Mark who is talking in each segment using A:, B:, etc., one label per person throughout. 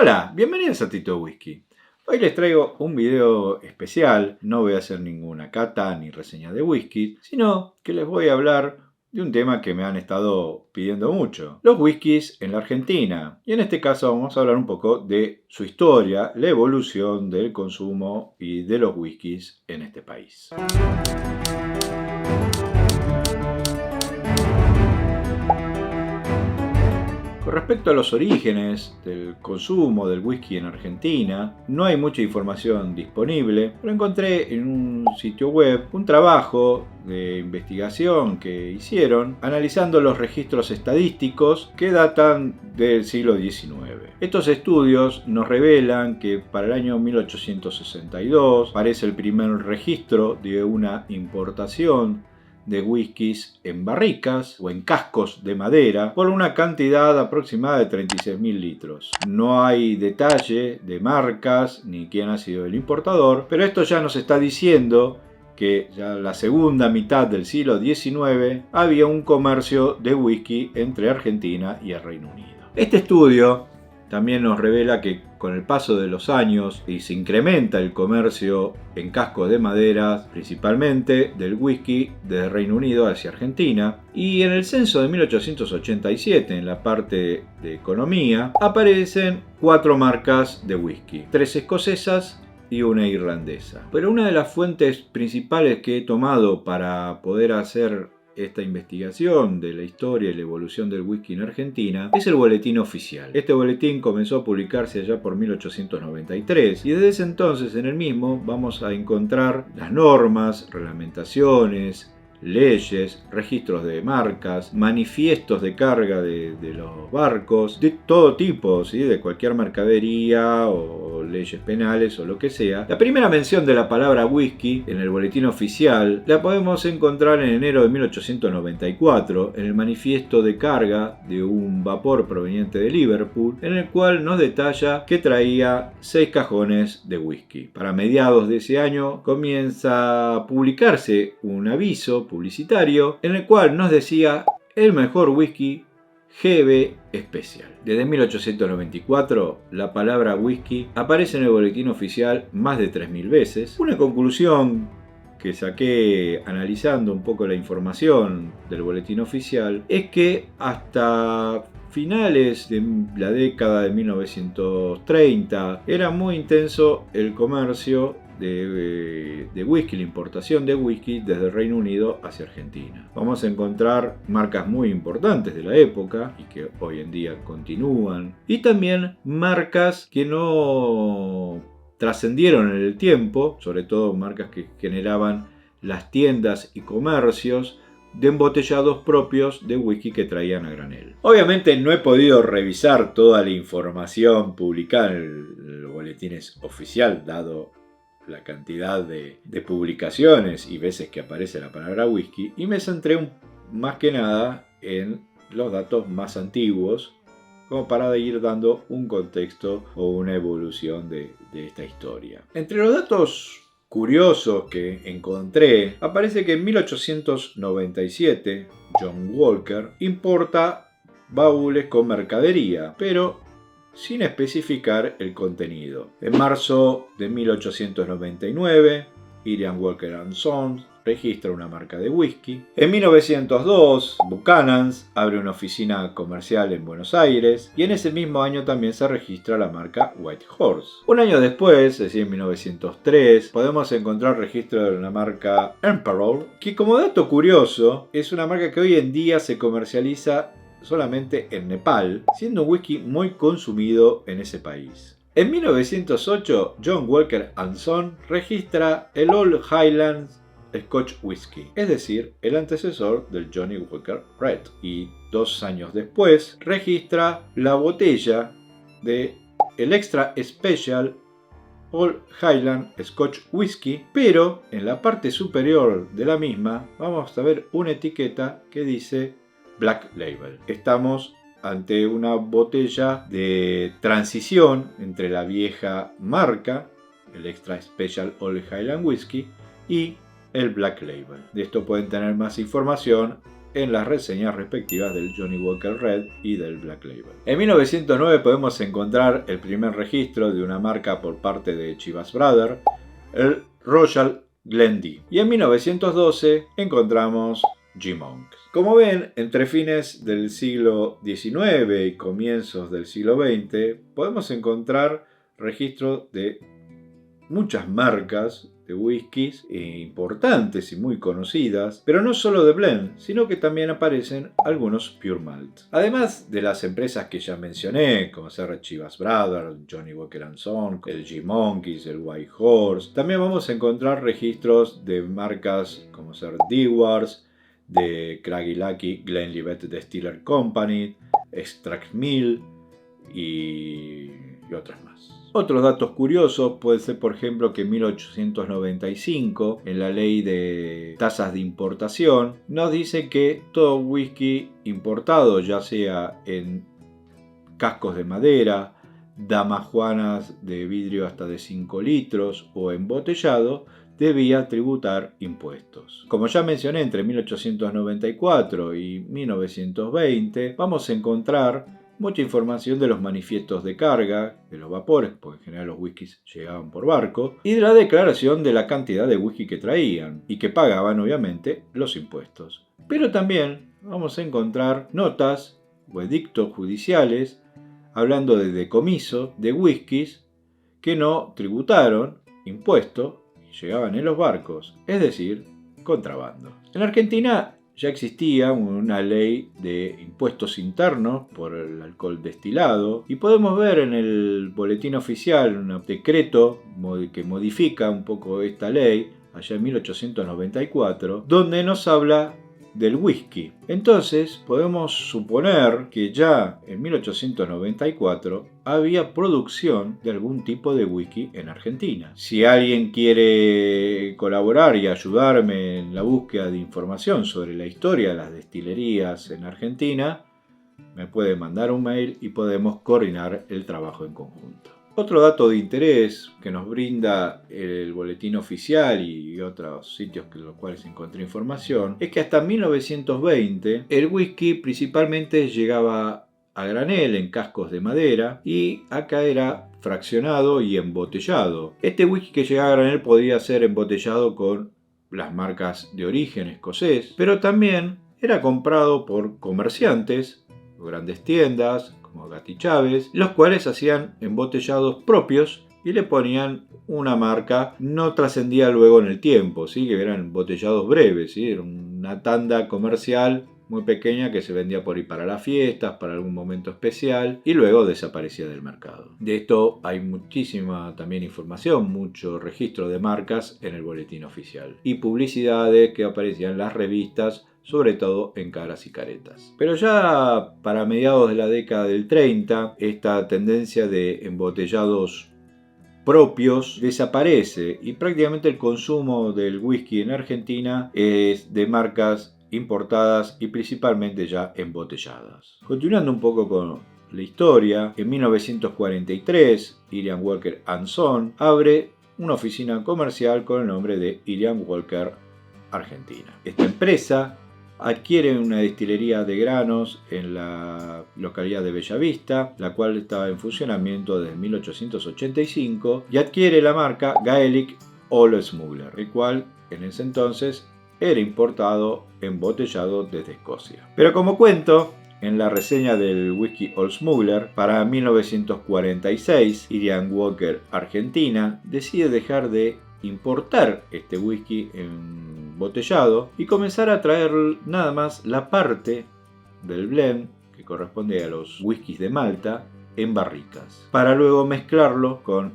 A: Hola, bienvenidos a Tito Whisky. Hoy les traigo un video especial. No voy a hacer ninguna cata ni reseña de whisky, sino que les voy a hablar de un tema que me han estado pidiendo mucho: los whiskies en la Argentina. Y en este caso vamos a hablar un poco de su historia, la evolución del consumo y de los whiskies en este país. Con respecto a los orígenes del consumo del whisky en Argentina, no hay mucha información disponible, pero encontré en un sitio web un trabajo de investigación que hicieron analizando los registros estadísticos que datan del siglo XIX. Estos estudios nos revelan que para el año 1862 aparece el primer registro de una importación de whiskies en barricas o en cascos de madera por una cantidad aproximada de 36.000 litros. No hay detalle de marcas ni quién ha sido el importador, pero esto ya nos está diciendo que ya la segunda mitad del siglo XIX había un comercio de whisky entre Argentina y el Reino Unido. Este estudio también nos revela que con el paso de los años se incrementa el comercio en cascos de madera, principalmente del whisky de Reino Unido hacia Argentina, y en el censo de 1887, en la parte de economía, aparecen 4 marcas de whisky, 3 escocesas y una irlandesa. Pero una de las fuentes principales que he tomado para poder hacer esta investigación de la historia y la evolución del whisky en Argentina es el Boletín Oficial. Este boletín comenzó a publicarse allá por 1893 y desde ese entonces en el mismo vamos a encontrar las normas, reglamentaciones, leyes, registros de marcas, manifiestos de carga de los barcos, de todo tipo, ¿sí? De cualquier mercadería o leyes penales o lo que sea. La primera mención de la palabra whisky en el boletín oficial la podemos encontrar en enero de 1894 en el manifiesto de carga de un vapor proveniente de Liverpool, en el cual nos detalla que traía 6 cajones de whisky. Para mediados de ese año comienza a publicarse un aviso publicitario en el cual nos decía el mejor whisky GB Special. Desde 1894 la palabra whisky aparece en el boletín oficial más de 3.000 veces. Una conclusión que saqué analizando un poco la información del boletín oficial es que hasta finales de la década de 1930 era muy intenso el comercio de whisky, la importación de whisky desde el Reino Unido hacia Argentina. Vamos a encontrar marcas muy importantes de la época y que hoy en día continúan, y también marcas que no trascendieron en el tiempo, sobre todo marcas que generaban las tiendas y comercios de embotellados propios de whisky que traían a granel. Obviamente no he podido revisar toda la información publicada en los boletines oficial, dado la cantidad de publicaciones y veces que aparece la palabra whisky, y me centré más que nada en los datos más antiguos, como para ir dando un contexto o una evolución de esta historia. Entre los datos curiosos que encontré, aparece que en 1897 John Walker importa baúles con mercadería, pero sin especificar el contenido. En marzo de 1899, Irian Walker & Sons registra una marca de whisky. En 1902, Buchanan's abre una oficina comercial en Buenos Aires, y en ese mismo año también se registra la marca White Horse. Un año después, es decir, en 1903, podemos encontrar registro de una marca Emperor, que, como dato curioso, es una marca que hoy en día se comercializa solamente en Nepal, siendo un whisky muy consumido en ese país. En 1908, John Walker & Sons registra el Old Highlands Scotch Whisky, es decir, el antecesor del Johnnie Walker Red, y 2 años después registra la botella de el Extra Special Old Highland Scotch Whisky, pero en la parte superior de la misma vamos a ver una etiqueta que dice Black Label. Estamos ante una botella de transición entre la vieja marca, el Extra Special Old Highland Whisky, y el Black Label. De esto pueden tener más información en las reseñas respectivas del Johnnie Walker Red y del Black Label. En 1909 podemos encontrar el primer registro de una marca por parte de Chivas Brothers, el Royal Glendy. Y en 1912 encontramos G-Monk. Como ven, entre fines del siglo XIX y comienzos del siglo XX podemos encontrar registros de muchas marcas de whiskies importantes y muy conocidas, pero no solo de blend, sino que también aparecen algunos pure malt. Además de las empresas que ya mencioné, como ser Chivas Brothers, Johnnie Walker & Son, el G-Monkeys, el White Horse, también vamos a encontrar registros de marcas como ser Dewar's, de Craggy Lucky Glenlivet Distiller Company, Extract Mill y otras más. Otros datos curiosos puede ser, por ejemplo, que en 1895, en la ley de tasas de importación, nos dice que todo whisky importado, ya sea en cascos de madera, damajuanas de vidrio hasta de 5 litros o embotellado, debía tributar impuestos. Como ya mencioné, entre 1894 y 1920 vamos a encontrar mucha información de los manifiestos de carga, de los vapores, porque en general los whiskies llegaban por barco, y de la declaración de la cantidad de whisky que traían, y que pagaban obviamente los impuestos. Pero también vamos a encontrar notas o edictos judiciales hablando de decomiso de whiskies que no tributaron impuesto y llegaban en los barcos, es decir, contrabando. En Argentina ya existía una ley de impuestos internos por el alcohol destilado y podemos ver en el boletín oficial un decreto que modifica un poco esta ley allá en 1894, donde nos habla del whisky. Entonces podemos suponer que ya en 1894 había producción de algún tipo de whisky en Argentina. Si alguien quiere colaborar y ayudarme en la búsqueda de información sobre la historia de las destilerías en Argentina, me puede mandar un mail y podemos coordinar el trabajo en conjunto. Otro dato de interés que nos brinda el boletín oficial y otros sitios en los cuales encontré información es que hasta 1920 el whisky principalmente llegaba a granel en cascos de madera y acá era fraccionado y embotellado. Este whisky que llegaba a granel podía ser embotellado con las marcas de origen escocés, pero también era comprado por comerciantes, grandes tiendas, como Gatti Chávez, los cuales hacían embotellados propios y le ponían una marca, no trascendía luego en el tiempo, ¿sí? Que eran embotellados breves, ¿sí? Era una tanda comercial muy pequeña que se vendía por ahí para las fiestas, para algún momento especial y luego desaparecía del mercado. De esto hay muchísima también información, mucho registro de marcas en el boletín oficial y publicidades que aparecían en las revistas, sobre todo en caras y caretas. Pero ya para mediados de la década del 30, esta tendencia de embotellados propios desaparece y prácticamente el consumo del whisky en Argentina es de marcas importadas y principalmente ya embotelladas. Continuando un poco con la historia, en 1943 Irian Walker & Son abre una oficina comercial con el nombre de Irian Walker Argentina. Esta empresa adquiere una destilería de granos en la localidad de Bellavista, la cual estaba en funcionamiento desde 1885, y adquiere la marca Gaelic Old Smuggler, el cual en ese entonces era importado embotellado desde Escocia. Pero como cuento en la reseña del whisky Old Smuggler, para 1946 Irian Walker Argentina decide dejar de importar este whisky embotellado y comenzar a traer nada más la parte del blend que corresponde a los whiskies de Malta en barricas, para luego mezclarlo con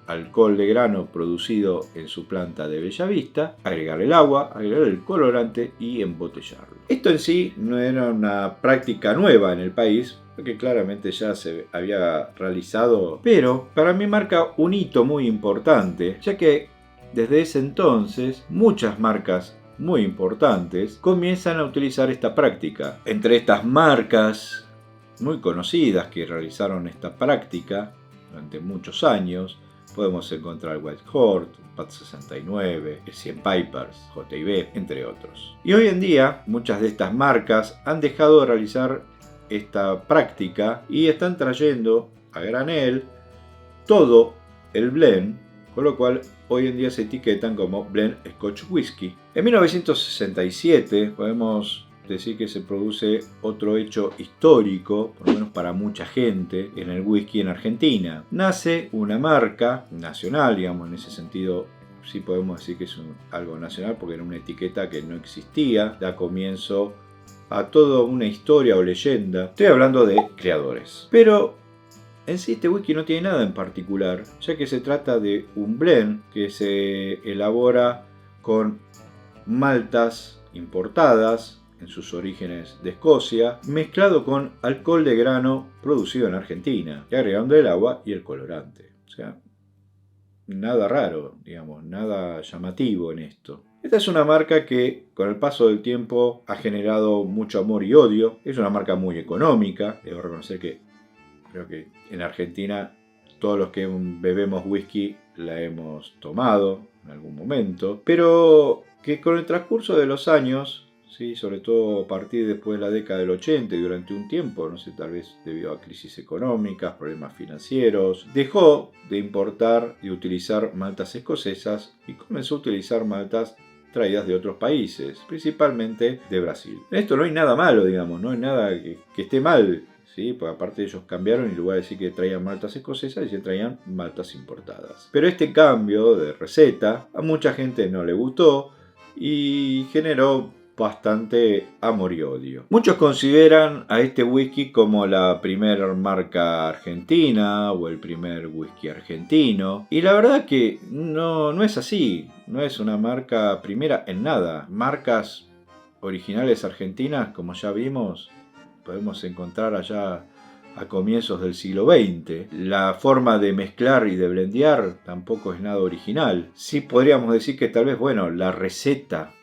A: alcohol de grano producido en su planta de Bellavista, agregar el agua, agregar el colorante y embotellarlo. Esto en sí no era una práctica nueva en el país, porque claramente ya se había realizado, pero para mí marca un hito muy importante, ya que desde ese entonces muchas marcas muy importantes comienzan a utilizar esta práctica. Entre estas marcas muy conocidas que realizaron esta práctica durante muchos años podemos encontrar White Horse, PAT 69, el 100 Pipers, J&B, entre otros. Y hoy en día muchas de estas marcas han dejado de realizar esta práctica y están trayendo a granel todo el blend, con lo cual hoy en día se etiquetan como blend Scotch Whisky. En 1967 podemos decir que se produce otro hecho histórico, por lo menos para mucha gente, en el whisky en Argentina. Nace una marca nacional, digamos, en ese sentido sí podemos decir que es algo nacional porque era una etiqueta que no existía, da comienzo a toda una historia o leyenda. Estoy hablando de creadores. Pero en sí este whisky no tiene nada en particular, ya que se trata de un blend que se elabora con maltas importadas, en sus orígenes de Escocia, mezclado con alcohol de grano producido en Argentina, y agregando el agua y el colorante. O sea, nada raro, digamos, nada llamativo en esto. Esta es una marca que con el paso del tiempo ha generado mucho amor y odio. Es una marca muy económica. Debo reconocer que creo que en Argentina todos los que bebemos whisky la hemos tomado en algún momento, pero que con el transcurso de los años, sí, sobre todo a partir después de la década del 80 y durante un tiempo, no sé, tal vez debido a crisis económicas, problemas financieros, dejó de importar y utilizar maltas escocesas y comenzó a utilizar maltas traídas de otros países, principalmente de Brasil. En esto no hay nada malo, digamos, no hay nada que esté mal, ¿sí? Porque aparte ellos cambiaron y en lugar de decir que traían maltas escocesas, y se traían maltas importadas. Pero este cambio de receta a mucha gente no le gustó y generó bastante amor y odio. Muchos consideran a este whisky como la primera marca argentina o el primer whisky argentino, y la verdad que no es así. No es una marca primera en nada. Marcas originales argentinas, como ya vimos, podemos encontrar allá a comienzos del siglo XX. La forma de mezclar y de blendear tampoco es nada original. Sí podríamos decir que tal vez, bueno, la receta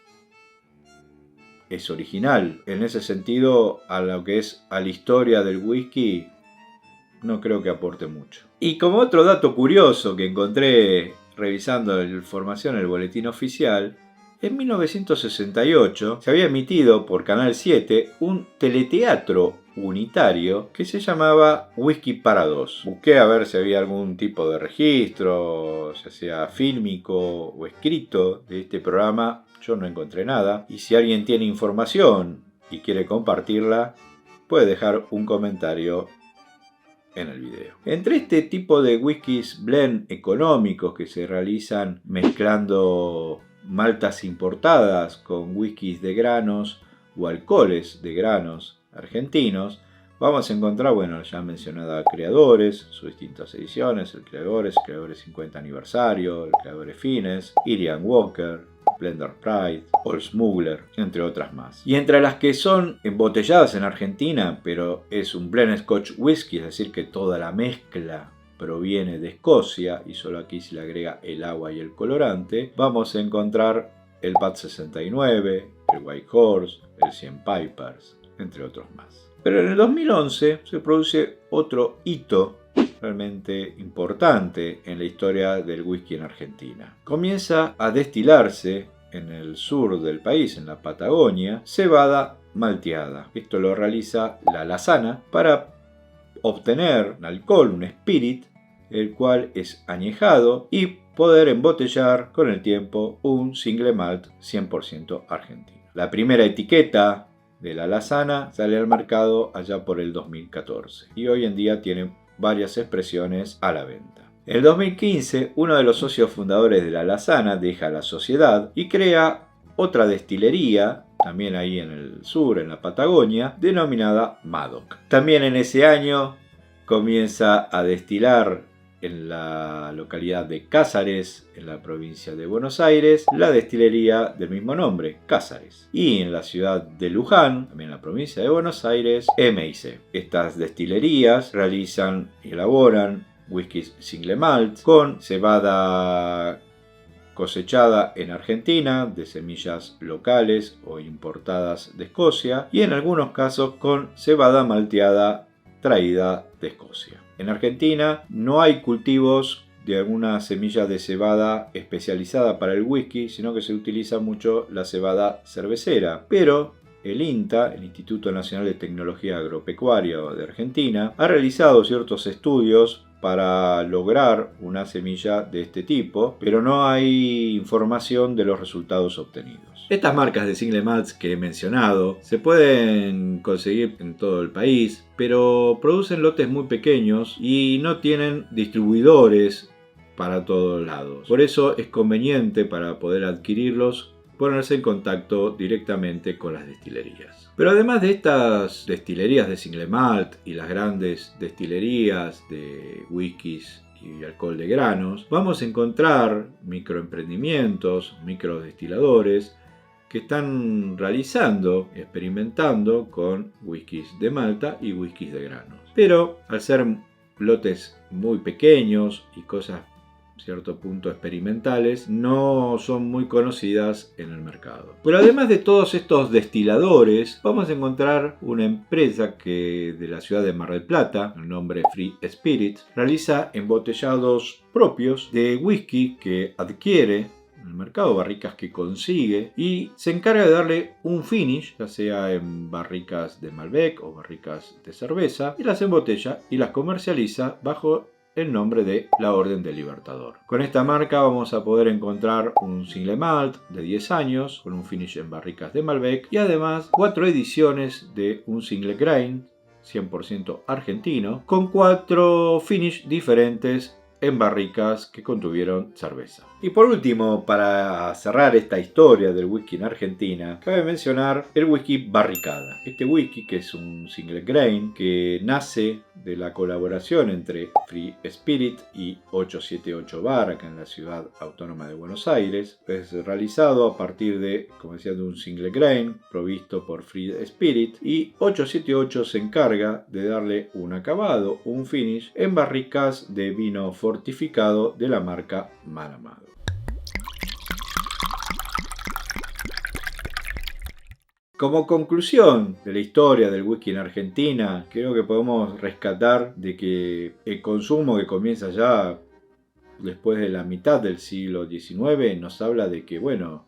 A: es original. En ese sentido, a lo que es a la historia del whisky, no creo que aporte mucho. Y como otro dato curioso que encontré revisando la información en el boletín oficial, en 1968 se había emitido por Canal 7 un teleteatro unitario que se llamaba Whisky para Dos. Busqué a ver si había algún tipo de registro, ya sea fílmico o escrito, de este programa. Yo no encontré nada, y si alguien tiene información y quiere compartirla, puede dejar un comentario en el video. Entre este tipo de whiskies blend económicos que se realizan mezclando maltas importadas con whiskies de granos o alcoholes de granos argentinos, vamos a encontrar, bueno, ya mencionada Creadores, sus distintas ediciones, el Creadores 50 aniversario, el Creadores Fines, Irian Walker, Blender Pride, Old Smuggler, entre otras más. Y entre las que son embotelladas en Argentina, pero es un blend Scotch Whisky, es decir que toda la mezcla proviene de Escocia y solo aquí se le agrega el agua y el colorante, vamos a encontrar el PAT 69, el White Horse, el 100 Pipers, entre otros más. Pero en el 2011 se produce otro hito realmente importante en la historia del whisky en Argentina. Comienza a destilarse en el sur del país, en la Patagonia, cebada malteada. Esto lo realiza la Alasana para obtener un alcohol, un spirit, el cual es añejado y poder embotellar con el tiempo un single malt 100% argentino. La primera etiqueta de la Alasana sale al mercado allá por el 2014 y hoy en día tiene varias expresiones a la venta. En el 2015, uno de los socios fundadores de la Alasana deja la sociedad y crea otra destilería, también ahí en el sur, en la Patagonia, denominada Madoc. También en ese año comienza a destilar en la localidad de Cázares, en la provincia de Buenos Aires, la destilería del mismo nombre, Cázares. Y en la ciudad de Luján, también en la provincia de Buenos Aires, M&C. Estas destilerías realizan y elaboran whiskies single malt con cebada cosechada en Argentina de semillas locales o importadas de Escocia y en algunos casos con cebada malteada traída de Escocia. En Argentina no hay cultivos de alguna semilla de cebada especializada para el whisky, sino que se utiliza mucho la cebada cervecera. Pero el INTA, el Instituto Nacional de Tecnología Agropecuaria de Argentina, ha realizado ciertos estudios para lograr una semilla de este tipo, pero no hay información de los resultados obtenidos. Estas marcas de single malts que he mencionado se pueden conseguir en todo el país, pero producen lotes muy pequeños y no tienen distribuidores para todos lados. Por eso es conveniente, para poder adquirirlos, ponerse en contacto directamente con las destilerías. Pero además de estas destilerías de single malt y las grandes destilerías de whiskies y alcohol de granos, vamos a encontrar microemprendimientos, microdestiladores que están realizando, experimentando con whiskies de malta y whiskies de granos. Pero al ser lotes muy pequeños y cosas cierto punto experimentales, no son muy conocidas en el mercado. Pero además de todos estos destiladores, vamos a encontrar una empresa que de la ciudad de Mar del Plata, el nombre Free Spirit, realiza embotellados propios de whisky que adquiere en el mercado, barricas que consigue, y se encarga de darle un finish, ya sea en barricas de Malbec o barricas de cerveza, y las embotella y las comercializa bajo el nombre de la Orden del Libertador. Con esta marca vamos a poder encontrar un single malt de 10 años con un finish en barricas de Malbec y además 4 ediciones de un single grain 100% argentino con 4 finish diferentes en barricas que contuvieron cerveza. Y por último, para cerrar esta historia del whisky en Argentina, cabe mencionar el whisky Barricada. Este whisky, que es un single grain, que nace de la colaboración entre Free Spirit y 878 Bar, acá en la ciudad autónoma de Buenos Aires, es realizado a partir de, como decía, de un single grain provisto por Free Spirit, y 878 se encarga de darle un acabado, un finish, en barricas de vino fortificado de la marca Mal Amado. Como conclusión de la historia del whisky en Argentina, creo que podemos rescatar de que el consumo, que comienza ya después de la mitad del siglo XIX, nos habla de que, bueno,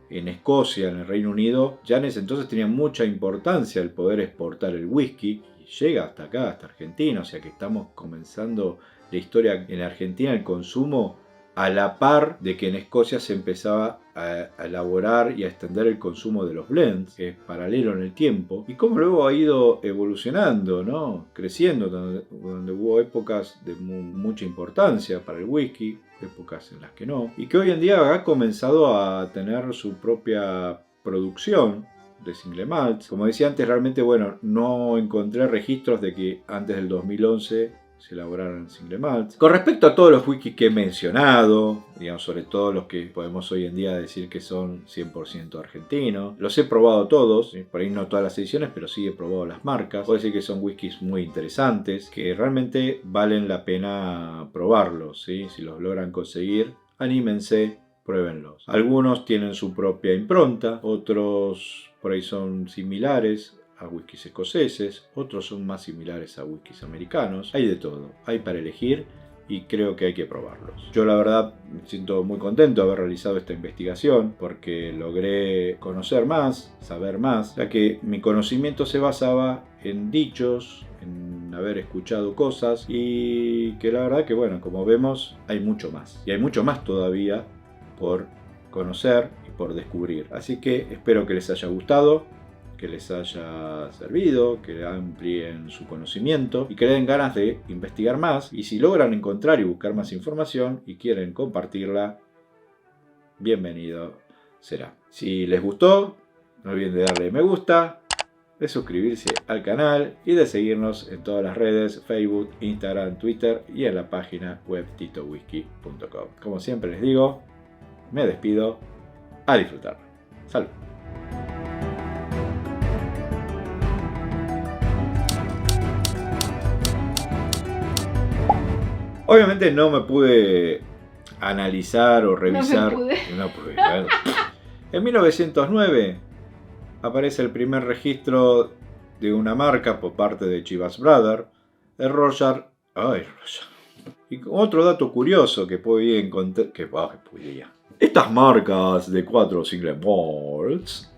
A: en Escocia, en el Reino Unido, ya en ese entonces tenía mucha importancia el poder exportar el whisky, y llega hasta acá, hasta Argentina, o sea que estamos comenzando la historia en Argentina, el consumo, a la par de que en Escocia se empezaba a elaborar y a extender el consumo de los blends, que es paralelo en el tiempo, y cómo luego ha ido evolucionando, ¿no? Creciendo, donde hubo épocas de mucha importancia para el whisky, épocas en las que no, y que hoy en día ha comenzado a tener su propia producción de single malts. Como decía antes, realmente, bueno, no encontré registros de que antes del 2011 se elaboraron single malts. Con respecto a todos los whiskies que he mencionado, digamos, sobre todo los que podemos hoy en día decir que son 100% argentinos, los he probado todos, por ahí no todas las ediciones, pero sí he probado las marcas. Puedo decir que son whiskies muy interesantes, que realmente valen la pena probarlos, ¿sí? Si los logran conseguir, anímense, pruébenlos. Algunos tienen su propia impronta, otros por ahí son similares a whiskies escoceses, otros son más similares a whiskies americanos. Hay de todo, hay para elegir y creo que hay que probarlos. Yo la verdad me siento muy contento de haber realizado esta investigación porque logré conocer más, saber más, ya que mi conocimiento se basaba en dichos, en haber escuchado cosas, y que la verdad que, bueno, como vemos, hay mucho más. Y hay mucho más todavía por conocer y por descubrir. Así que espero que les haya gustado, que les haya servido, que amplíen su conocimiento y que le den ganas de investigar más. Y si logran encontrar y buscar más información y quieren compartirla, bienvenido será. Si les gustó, no olviden de darle me gusta, de suscribirse al canal y de seguirnos en todas las redes: Facebook, Instagram, Twitter y en la página web titowhisky.com. Como siempre les digo, me despido, a disfrutar. Salud. Obviamente no me pude analizar o revisar. No pude. Bueno. En 1909 aparece el primer registro de una marca por parte de Chivas Brothers, el Royal Y otro dato curioso que podía encontrar, estas marcas de 4 single malts